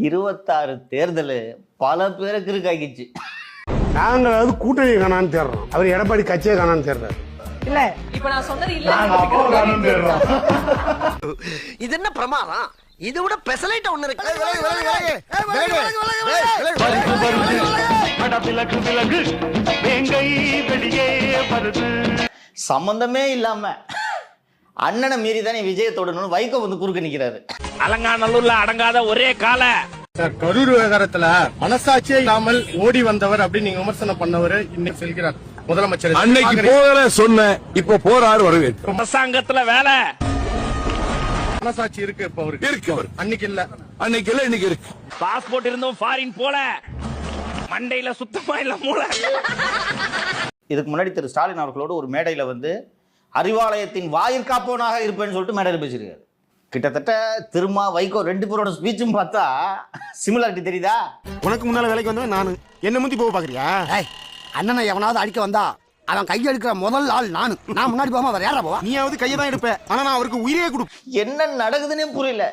26 தேர்தல் பல பேருக்கு இருக்காக்கிச்சு. நாங்கள் அதாவது கூட்டணி காணான்னு தேடுறோம், அவர் எடப்பாடி கட்சியை காணான்னு தேடுறாரு. இல்ல இப்ப நான் சொன்னது இல்ல. இது என்ன பிரமாதம்? இது விட பெசலைட் ஒண்ணு இருக்கு. சம்பந்தமே இல்லாம அண்ணனை மீறி தானே விஜயை தொடரணும்னு வைகோ வந்து குறுக்க நிக்கிறாரு. அலங்காநல்லூர்ல அடங்காத ஒரே கால கரூர் விவகாரத்துல மனசாட்சியே இல்லாமல் ஓடி வந்தவர் அப்படின்னு நீங்க விமர்சனம் பண்ணவர் இன்னைக்கு செல்கிறார் முதலமைச்சர். அன்னைக்கு போகிற சொன்ன இப்ப போறாரு வரவேற்பு. அரசாங்கத்துல வேலை மனசாட்சி இருக்கு இப்ப அவருக்கு. இருக்கு அவர். அன்னைக்கு இல்ல, அன்னைக்கு இல்ல இன்னைக்கு இருக்கு. பாஸ்போர்ட் இருந்தும் ஃபாரின் போல மண்டையில சுத்தமா இல்ல மூளை. இதுக்கு முன்னாடி திரு ஸ்டாலின் அவர்களோடு ஒரு மேடையில வந்து அறிவாலயத்தின் வாயிற்காப்பவனாக இருப்பேன்னு சொல்லிட்டு மேடையில் பேசியிருக்காரு. கிட்டத்தட்ட திருமா வைகோ 2 பேரோட ஸ்பீச்சும் பார்த்தா சிமிலாரிட்டி தெரியுதா? உனக்கு முன்னால வேலைக்கு வந்தவன் நானு, என்ன முந்தி போக பாக்குறியா? அண்ணனை எவனாவது அடிக்க வந்தா அவன் கையை எடுக்கிற முதல் ஆள் நான் முன்னாடி போகாம வேற யாரா போவா? நீயாவது கையை தான் எடுப்ப, ஆனா நான் அவருக்கு உயிரே கொடு. என்ன நடக்குதுன்னே புரியல.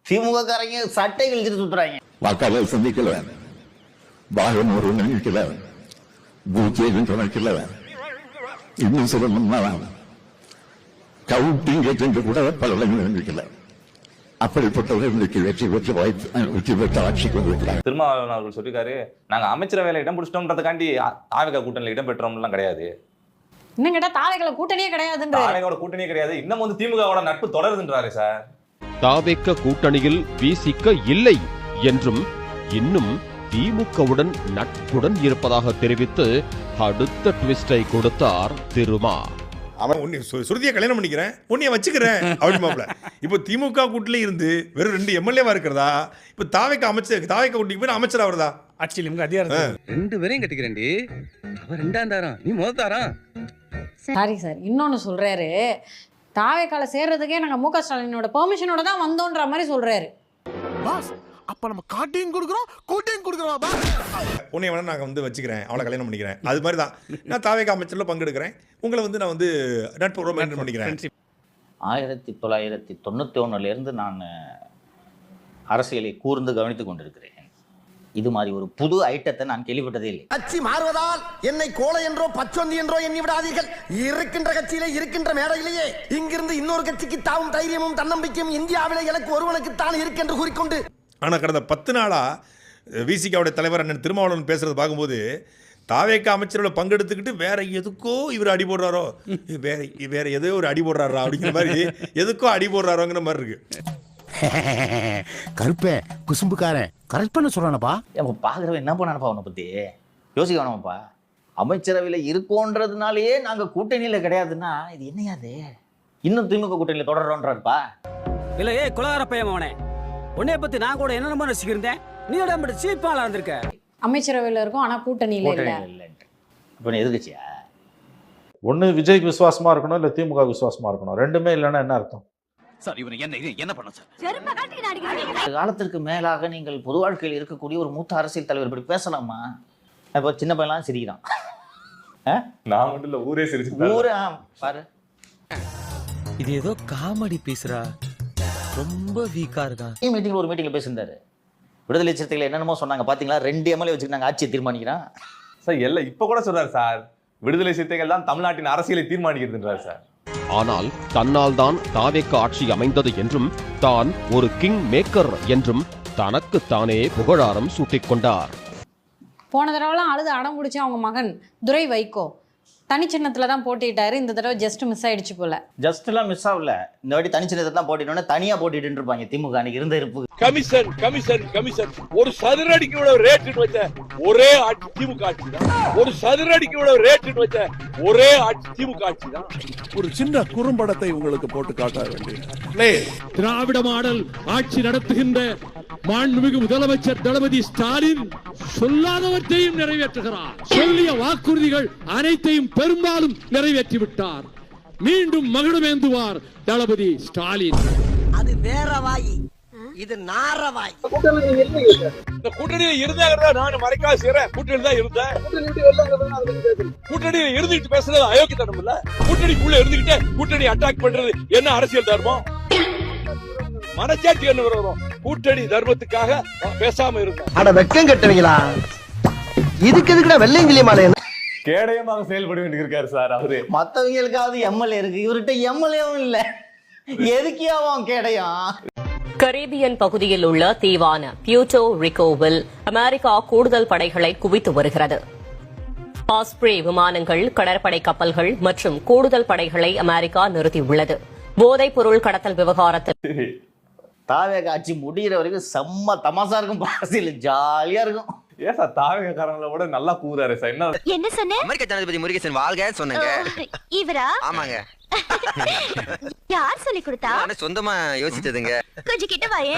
திமுக காரங்க சட்டை கழிச்சிட்டு சுத்துறாங்க. வாக்காளர் சந்திக்கல, பாகம் ஒரு நினைக்கல, பூஜ்ஜியம் நினைக்கல, இன்னும் சொல்லணும்னா கவுண்டிங் என்று கூட பல நினைக்கல. அப்படிப்பட்டவர்கள் இன்றைக்கு வெற்றி பெற்ற ஆட்சிக்கு வந்திருக்கிறார். திருமாவளவன் அவர்கள் சொல்லிருக்காரு, நாங்க அமைச்சர வேலை இடம் பிடிச்சிட்டோம்ன்றதுக்காண்டி தாவேகா கூட்டணியில இடம் பெற்றோம்லாம் கிடையாது. இன்னும் கேட்டா தாவேகா கூட்டணியே கிடையாதுன்றாரு. தாவேகாவோட கூட்டணியே கிடையாது, இன்னும் வந்து திமுகவோட நட்பு தொடருதுன்றாரு சார். தாவேகா கூட்டணியில் விசிக இல்லை என்றும் இன்னும் திமுகவுடன் நட்புடன் இருப்பதாக தெரிவித்து அடுத்த ட்விஸ்டை கொடுத்தார் திருமா. அவன் உன்னை சுருதியை கல்யாணம் பண்ணிக்கிறேன், உன்னைய வச்சுக்கிறேன் அப்படிமாப்ல. இப்போ திமுக கூட்டிலே இருந்து வெறும் 2 எம்எல்ஏவா இருக்கிறதா, இப்போ தாவேகா கூட்டிக்கு போய் அமைச்சரா வருதா? ஆட்சியில் நமக்கு அதிகாரம் 2 பேரையும் கட்டிக்கிறேன்டி. அவர் 2ஆம் தாரம், நீ முதல் தாரம். சாரி சார், இன்னொன்னு சொல்றாரு, தாவேகால சேர்றதுக்கே நாங்க முக ஸ்டாலினோட பெர்மிஷனோட தான் வந்தோன்ற மாதிரி சொல்றாரு. பாஸ், அப்ப நம்ம காட்டையும் கொடுக்குறோம் கூட்டையும் கொடுக்குறோம். உன்னை வேணா நான் வந்து வச்சுக்கிறேன், அவளை கல்யாணம் பண்ணிக்கிறேன். அது மாதிரி தான் நான் தாவேகா அமைச்சரில் பங்கெடுக்கிறேன், உங்களை வந்து நான் வந்து நட்பு மெயின்டைன் பண்ணிக்கிறேன். 1991 நான் அரசியலை கூர்ந்து கவனித்துக் கொண்டிருக்கிறேன். இது மாதிரி ஒரு புது ஐட்டத்தை நான் கேள்விப்பட்டதே இல்லை. கட்சி மாறுவதால் என்னை கோலை என்றோ பச்சொந்தி என்றோ எண்ணி விடாதீர்கள். இருக்கின்ற கட்சியிலே இருக்கின்ற மேடையிலேயே இங்கிருந்து இன்னொரு கட்சிக்கு தாவும் தைரியமும் தன்னம்பிக்கையும் இந்தியாவிலே எனக்கு ஒருவனுக்குத்தான் இருக்கென்று கூறிக்கொண்டு, ஆனால் கடந்த 10 நாளா விசிகாவுடைய தலைவர் அண்ணன் திருமாவளவன் பேசுறதை பார்க்கும்போது தாவேகா அமைச்சரோட பங்கெடுத்துக்கிட்டு வேற எதுக்கோ இவர் அடி போடுறாரோ, வேற ஏதோ ஒரு அடி போடுறாரா அப்படிங்கிற மாதிரி, எதுக்கோ அடி போடுறாரோங்கிற மாதிரி இருக்கு. கருப்பே குசும்புக்காரன் கரெக்ட் பண்ண சொல்றானப்பா. பார்க்குறவன் என்ன பண்ணானப்பா, அவனை பத்தி யோசிக்க வேணாமப்பா. அமைச்சரவையில் இருக்கோன்றதுனாலேயே நாங்க கூட்டணியில கிடையாதுன்னா இது என்னையாது? இன்னும் திமுக கூட்டணியில தொடர்றோன்றாருப்பா. இல்ல ஏய் குலகார பையன் அவனே, உன்னைய பத்தி நான் கூட என்னென்னமோ ரசிக்கிறேன், நீ உடம்பு சீப்பாளா இருந்திருக்க. அமைச்சரவையில இருக்கும் ஆனா கூட்டணியில இல்ல. இப்ப எதிர்கட்சியா? ஒண்ணு விஜய்க்கு விசுவாசமா இருக்கணும், இல்ல திமுக விசுவாசமா இருக்கணும். ரெண்டுமே இல்லைன்னா என்ன அர்த்தம்? சார் இவன் என்ன பண்ண சார்? காலத்திற்கு மேலாக நீங்கள் பொது வாழ்க்கையில் இருக்கக்கூடிய ஒரு மூத்த அரசியல் தலைவர் இப்படி பேசலாமா? இப்போ சின்ன பையன்லாம் சிரிக்கிறான். நான் மட்டும் இல்ல, ஊரே சிரிச்சு. ஊரே பாரு, இது ஏதோ காமெடி பேசுறா, ரொம்ப வீக்கா இருக்கான். மீட்டிங்ல ஒரு மீட்டிங்ல பேசியிருந்தாரு, விடுதலை சிறுத்தைகள் என்னென்னமோ சொன்னாங்க பாத்தீங்களா, 2 எம்எல்ஏ வச்சுக்கிட்டாங்க, ஆட்சியை தீர்மானிக்கிறான் சார். எல்லாம் இப்ப கூட சொல்றாரு சார், விடுதலை சிறுத்தைகள் தான் தமிழ்நாட்டின் அரசியலை தீர்மானிக்கிறதுன்றாரு சார். ஆனால் தன்னால் தான் தாவேகா ஆட்சி அமைந்தது என்றும் தான் ஒரு கிங் மேக்கர் என்றும் தனக்குத்தானே புகழாரம் சூட்டிக் கொண்டார். போன தடவைலாம் அழுது அடம் பிடிச்ச அவங்க மகன் துரை வைகோ தனிச்சின்னத்துல தான் போட்டிட்டாரு. இந்த தடவை ஜஸ்ட் மிஸ் ஆயிடுச்சு போல. ஜஸ்ட் எல்லாம் மிஸ் ஆகல, இந்த வாட்டி தனிச்சின்னத்தை தான் போட்டிட்டோன்னு தனியா போட்டிட்டு இருப்பாங்க. திமுக அன்னைக்கு இருந்த இருப்பு கமிஷன் கமிஷன் கமிஷன் ஒரு சதுரடிக்கு இவ்வளவு ரேட்டு வச்ச ஒரே ஆட்சி திமுக ஆட்சி தான். ஒரு சதுரடிக்கு இவ்வளவு ரேட்டு வச்ச ஒரே ஆட்சி திமுக ஆட்சி தான். ஒரு சின்ன குறும்படத்தை உங்களுக்கு போட்டு காட்ட வேண்டிய திராவிட மாடல் ஆட்சி நடத்துகின்ற மாண்புமிகு முதலமைச்சர் தளபதி ஸ்டாலின் சொல்லாதவற்றையும் நிறைவேற்றுகிறார். சொல்லிய வாக்குறுதிகள் அனைத்தையும் பெரும்பாலும் நிறைவேற்றிவிட்டார். மீண்டும் மகுடமேந்துவார் தளபதி ஸ்டாலின். அது வேற வாய், இது நாரவாய். இந்த கூட்டணியில இருந்தாங்க, நான் மறைக்காத செய்யறேன். கூட்டணி தான் இருந்தேன், கூட்டணியில இருந்துட்டு பேசுறது அயோக்கியத்தனம் இல்ல. கூட்டணிக்குள்ள இருந்துகிட்டே கூட்டணி அட்டாக் பண்றது என்ன அரசியல் தர்மம்? மனச்சாட்சி என்ன வரும்? கூட்டணி தர்மத்துக்காக பேசாம இருந்தேன். அட வெக்கம் கட்டுவீங்களா? இதுக்கு எதுக்குடா வெள்ளையங்கிலி மாலை? கேடயமாக செயல்பட வேண்டியிருக்காரு சார் அவரு. மற்றவங்களுக்காவது எம்எல்ஏ இருக்கு, இவர்கிட்ட எம்எல்ஏவும் இல்லை. எதுக்கியாவும் கேடையும். கரீபியன் பகுதியில் உள்ள தீவான பியூட்டோ ரிகோவில் அமெரிக்கா கூடுதல் படைகளை குவித்து வருகிறது. ஆஸ்ப்ரே விமானங்கள், கடற்படை கப்பல்கள் மற்றும் கூடுதல் படைகளை அமெரிக்கா நிறுத்தியுள்ளது. போதைப் பொருள் கடத்தல் விவகாரத்தில் தாவேக ஆட்சி முடிகிற வரைக்கும் செம்ம தமாசா இருக்கும், அரசியல் ஜாலியா இருக்கும். ஏன் சார் தாவேகக்காரங்களை விட நல்லா கூறாரு சார்? என்ன சொன்ன? அமெரிக்க ஜனாதிபதி முருகேசன் வாழ்க சொன்னங்க. இவரா? ஆமாங்க. யார் சொல்லி கொடுத்தா? சொந்தமா யோசிச்சதுங்க. கொஞ்சம் கிட்ட வாயே.